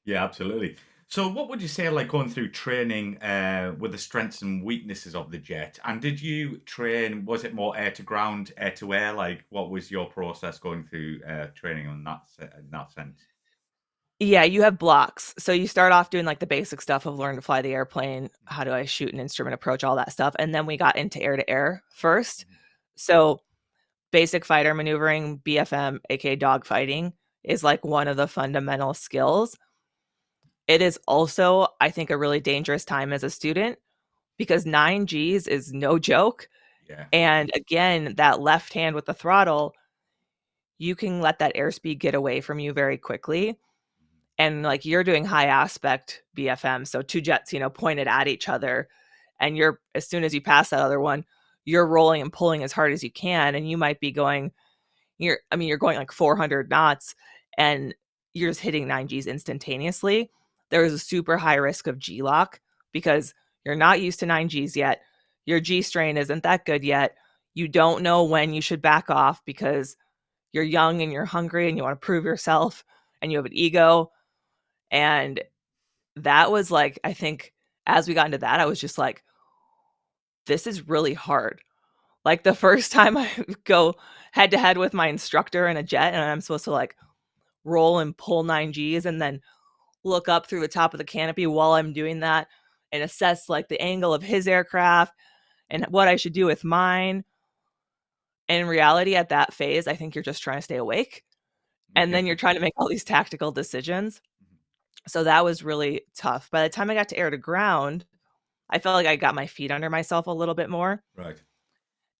Yeah, absolutely. So, what would you say, like going through training with the strengths and weaknesses of the jet? And did you train? Was it more air to ground, air to air? Like, what was your process going through training on in that sense? Yeah, you have blocks. So you start off doing like the basic stuff of learn to fly the airplane, how do I shoot an instrument approach, all that stuff. And then we got into air to air first. Mhm. So basic fighter maneuvering, BFM, aka dogfighting, is like one of the fundamental skills. It is also, I think, a really dangerous time as a student because 9Gs is no joke. Yeah. And again, that left hand with the throttle, you can let that airspeed get away from you very quickly. And like you're doing high aspect BFM, so two jets, pointed at each other, and you're as soon as you pass that other one, you're rolling and pulling as hard as you can, and you might be going, you're going like 400 knots, and you're just hitting 9Gs instantaneously. There is a super high risk of G lock because you're not used to 9Gs yet. Your G strain isn't that good yet. You don't know when you should back off because you're young and you're hungry and you want to prove yourself and you have an ego. And that was like, I think as we got into that, I was just like, this is really hard. Like the first time I go head to head with my instructor in a jet and I'm supposed to like roll and pull 9Gs and then look up through the top of the canopy while I'm doing that and assess like the angle of his aircraft and what I should do with mine. In reality, at that phase, I think you're just trying to stay awake. And Okay. then you're trying to make all these tactical decisions. Mhm. So that was really tough. By the time I got to air to ground, I felt like I got my feet under myself a little bit more. Right.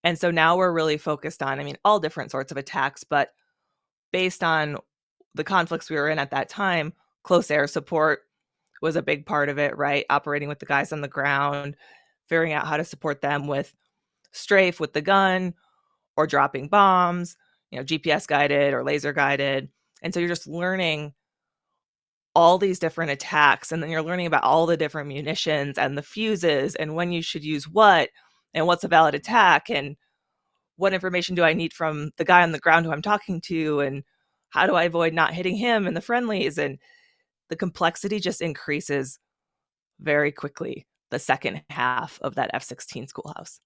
And so now we're really focused on, all different sorts of attacks, but based on the conflicts we were in at that time, close air support was a big part of it, right? Operating with the guys on the ground, figuring out how to support them with strafe with the gun or dropping bombs, GPS guided or laser guided. And so you're just learning all these different attacks. And then you're learning about all the different munitions and the fuses and when you should use what and what's a valid attack and what information do I need from the guy on the ground who I'm talking to and how do I avoid not hitting him in the friendlies and the complexity just increases very quickly the second half of that F-16 schoolhouse.